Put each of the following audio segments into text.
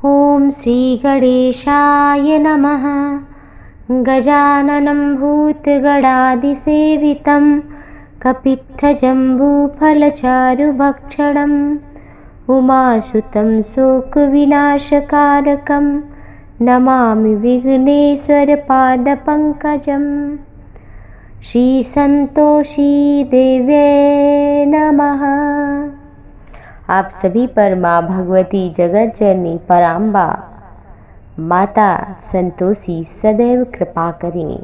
ॐ श्रीगणेशाय नमः। गजाननं भूतगणादिसेवितं कपित्थजम्बूफलचारुभक्षणम् उमासुतं शोकविनाशकारकं नमामि विघ्नेश्वरपादपङ्कजम्। श्रीसंतोषी देव्ये नमः। आप सभी पर माँ भगवती जगत जननी पराम्बा माता संतोषी सदैव कृपा करें।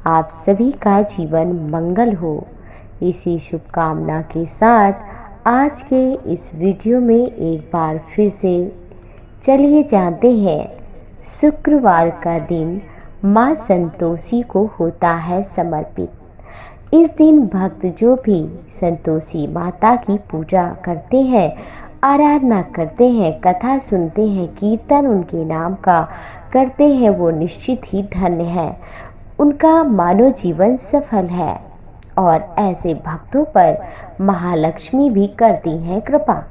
आप सभी का जीवन मंगल हो, इसी शुभकामना के साथ आज के इस वीडियो में एक बार फिर से चलिए जानते हैं शुक्रवार का दिन माँ संतोषी को होता है समर्पित। इस दिन भक्त जो भी संतोषी माता की पूजा करते हैं, आराधना करते हैं, कथा सुनते हैं, कीर्तन उनके नाम का करते हैं, वो निश्चित ही धन्य है, उनका मानव जीवन सफल है। और ऐसे भक्तों पर महालक्ष्मी भी करती हैं कृपा।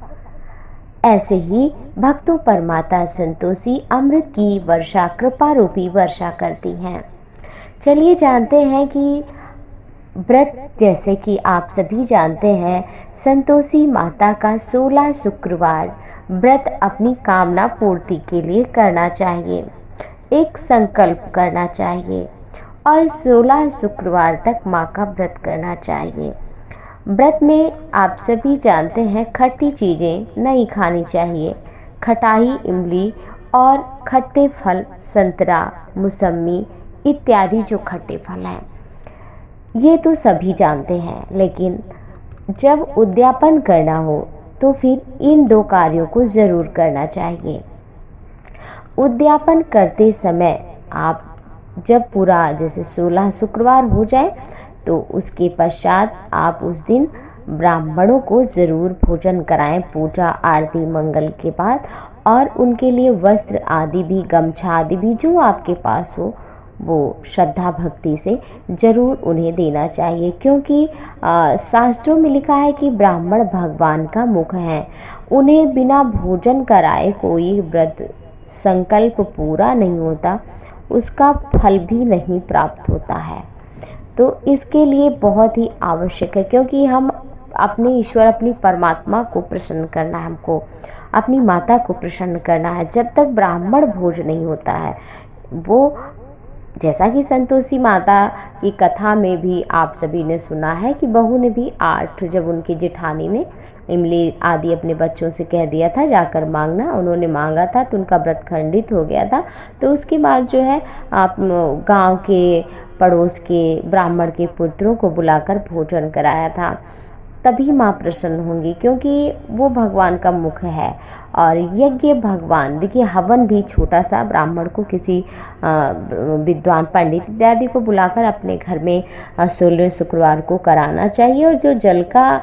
ऐसे ही भक्तों पर माता संतोषी अमृत की वर्षा, कृपा रूपी वर्षा करती हैं। चलिए जानते हैं कि व्रत, जैसे कि आप सभी जानते हैं, संतोषी माता का 16 शुक्रवार व्रत अपनी कामना पूर्ति के लिए करना चाहिए, एक संकल्प करना चाहिए और 16 शुक्रवार तक माँ का व्रत करना चाहिए। व्रत में आप सभी जानते हैं खट्टी चीज़ें नहीं खानी चाहिए। खटाई, इमली और खट्टे फल, संतरा, मौसमी इत्यादि जो खट्टे फल हैं, ये तो सभी जानते हैं, लेकिन जब उद्यापन करना हो तो फिर इन दो कार्यों को ज़रूर करना चाहिए। उद्यापन करते समय आप जब पूरा जैसे 16 शुक्रवार हो जाए तो उसके पश्चात आप उस दिन ब्राह्मणों को ज़रूर भोजन कराएं, पूजा आरती मंगल के बाद, और उनके लिए वस्त्र आदि भी, गमछा आदि भी जो आपके पास हो वो श्रद्धा भक्ति से ज़रूर उन्हें देना चाहिए, क्योंकि शास्त्रों में लिखा है कि ब्राह्मण भगवान का मुख है। उन्हें बिना भोजन कराए कोई व्रत संकल्प पूरा नहीं होता, उसका फल भी नहीं प्राप्त होता है। तो इसके लिए बहुत ही आवश्यक है, क्योंकि हम अपने ईश्वर, अपनी परमात्मा को प्रसन्न करना है, हमको अपनी माता को प्रसन्न करना है। जब तक ब्राह्मण भोज नहीं होता है, वो जैसा कि संतोषी माता की कथा में भी आप सभी ने सुना है कि बहू ने भी 8, जब उनकी जेठानी ने इमली आदि अपने बच्चों से कह दिया था जाकर मांगना, उन्होंने मांगा था तो उनका व्रत खंडित हो गया था। तो उसके बाद जो है आप गांव के, पड़ोस के ब्राह्मण के पुत्रों को बुलाकर भोजन कराया था, तभी माँ प्रसन्न होंगी, क्योंकि वो भगवान का मुख है। और यज्ञ भगवान, देखिए हवन भी छोटा सा ब्राह्मण को, किसी विद्वान पंडित इत्यादि को बुलाकर अपने घर में 16वें शुक्रवार को कराना चाहिए। और जो जल का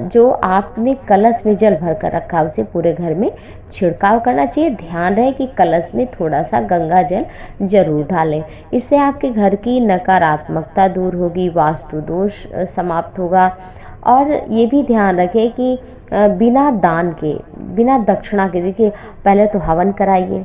जो आपने कलश में जल भर कर रखा है उसे पूरे घर में छिड़काव करना चाहिए। ध्यान रहे कि कलश में थोड़ा सा गंगा जल जरूर डालें, इससे आपके घर की नकारात्मकता दूर होगी, वास्तु दोष समाप्त होगा। और ये भी ध्यान रखें कि बिना दान के, बिना दक्षिणा के, देखिए पहले तो हवन कराइए,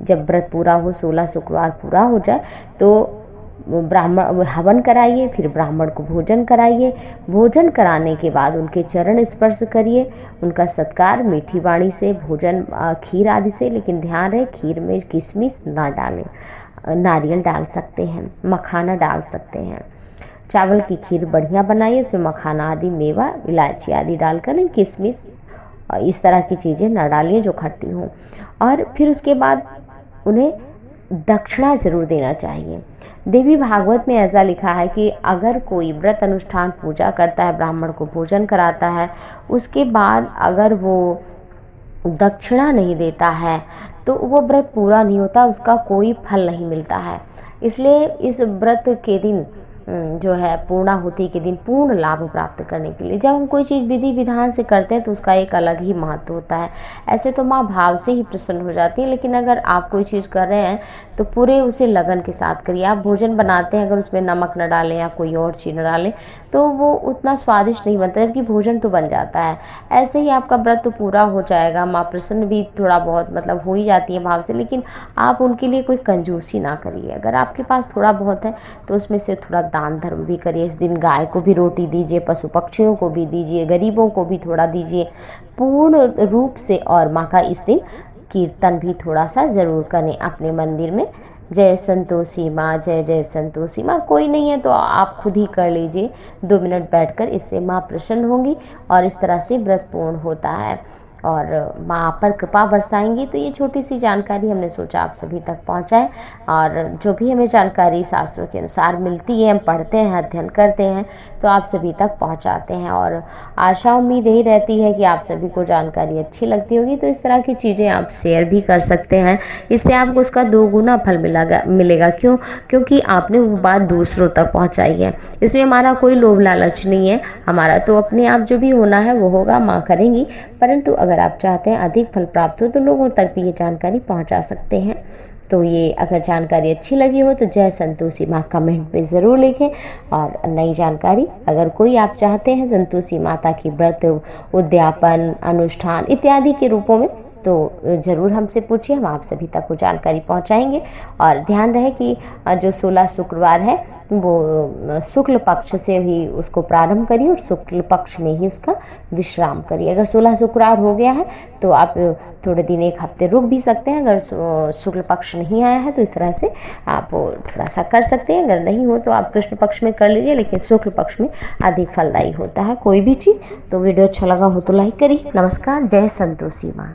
जब व्रत पूरा हो, 16 शुक्रवार पूरा हो जाए तो ब्राह्मण हवन कराइए, फिर ब्राह्मण को भोजन कराइए। भोजन कराने के बाद उनके चरण स्पर्श करिए, उनका सत्कार मीठी वाणी से, भोजन खीर आदि से, लेकिन ध्यान रहे खीर में किशमिश ना डालें, नारियल डाल सकते हैं, मखाना डाल सकते हैं। चावल की खीर बढ़िया बनाइए, उसमें मखाना आदि, मेवा, इलायची आदि डालकर, किशमिश इस तरह की चीज़ें न डालिए जो खट्टी हों। और फिर उसके बाद उन्हें दक्षिणा ज़रूर देना चाहिए। देवी भागवत में ऐसा लिखा है कि अगर कोई व्रत अनुष्ठान पूजा करता है, ब्राह्मण को भोजन कराता है, उसके बाद अगर वो दक्षिणा नहीं देता है तो वो व्रत पूरा नहीं होता, उसका कोई फल नहीं मिलता है। इसलिए इस व्रत के दिन जो है पूर्णाहुति के दिन पूर्ण लाभ प्राप्त करने के लिए। जब हम कोई चीज़ विधि विधान से करते हैं तो उसका एक अलग ही महत्व होता है। ऐसे तो माँ भाव से ही प्रसन्न हो जाती है, लेकिन अगर आप कोई चीज़ कर रहे हैं तो पूरे उसे लगन के साथ करिए। आप भोजन बनाते हैं, अगर उसमें नमक न डालें या कोई और चीज़ न डालें तो वो उतना स्वादिष्ट नहीं बनता, जबकि भोजन तो बन जाता है। ऐसे ही आपका व्रत तो पूरा हो जाएगा। माँ प्रसन्न भी थोड़ा बहुत मतलब हो ही जाती है भाव से, लेकिन आप उनके लिए कोई कंजूसी ना करिए। अगर आपके पास थोड़ा बहुत है तो उसमें से थोड़ा दान धर्म भी करिए। इस दिन गाय को भी रोटी दीजिए, पशु पक्षियों को भी दीजिए, गरीबों को भी थोड़ा दीजिए पूर्ण रूप से। और माँ का इस दिन कीर्तन भी थोड़ा सा ज़रूर करें अपने मंदिर में। जय संतोषी माँ, जय जय संतोषी माँ। कोई नहीं है तो आप खुद ही कर लीजिए 2 मिनट बैठकर, इससे माँ प्रसन्न होंगी और इस तरह से व्रत पूर्ण होता है और माँ आप पर कृपा बरसाएंगी। तो ये छोटी सी जानकारी हमने सोचा आप सभी तक पहुँचाएं, और जो भी हमें जानकारी शास्त्रों के अनुसार मिलती है, हम पढ़ते हैं, अध्ययन करते हैं, तो आप सभी तक पहुँचाते हैं। और आशा उम्मीद यही रहती है कि आप सभी को जानकारी अच्छी लगती होगी। तो इस तरह की चीज़ें आप शेयर भी कर सकते हैं, इससे आपको उसका 2 गुना फल मिलेगा। क्योंकि आपने वो बात दूसरों तक पहुँचाई है। इसमें हमारा कोई लोभ लालच नहीं है, हमारा तो अपने आप जो भी होना है वो होगा, माँ करेंगी। परंतु अगर आप चाहते हैं अधिक फल प्राप्त हो तो लोगों तक भी ये जानकारी पहुंचा सकते हैं। तो ये अगर जानकारी अच्छी लगी हो तो जय संतोषी माँ कमेंट में ज़रूर लिखें। और नई जानकारी अगर कोई आप चाहते हैं संतोषी माता की व्रत उद्यापन अनुष्ठान इत्यादि के रूपों में, तो ज़रूर हमसे पूछिए, हम आप सभी तक वो जानकारी पहुंचाएंगे। और ध्यान रहे कि जो 16 शुक्रवार है वो शुक्ल पक्ष से ही उसको प्रारंभ करिए और शुक्ल पक्ष में ही उसका विश्राम करिए। अगर 16 शुक्रवार हो गया है तो आप थोड़े दिन 1 हफ्ते रुक भी सकते हैं। अगर शुक्ल पक्ष नहीं आया है तो इस तरह से आप थोड़ा सा कर सकते हैं। अगर नहीं हो तो आप कृष्ण पक्ष में कर लीजिए, लेकिन शुक्ल पक्ष में अधिक फलदायी होता है कोई भी चीज़। तो वीडियो अच्छा लगा हो तो लाइक करिए। नमस्कार, जय संतोषी माँ।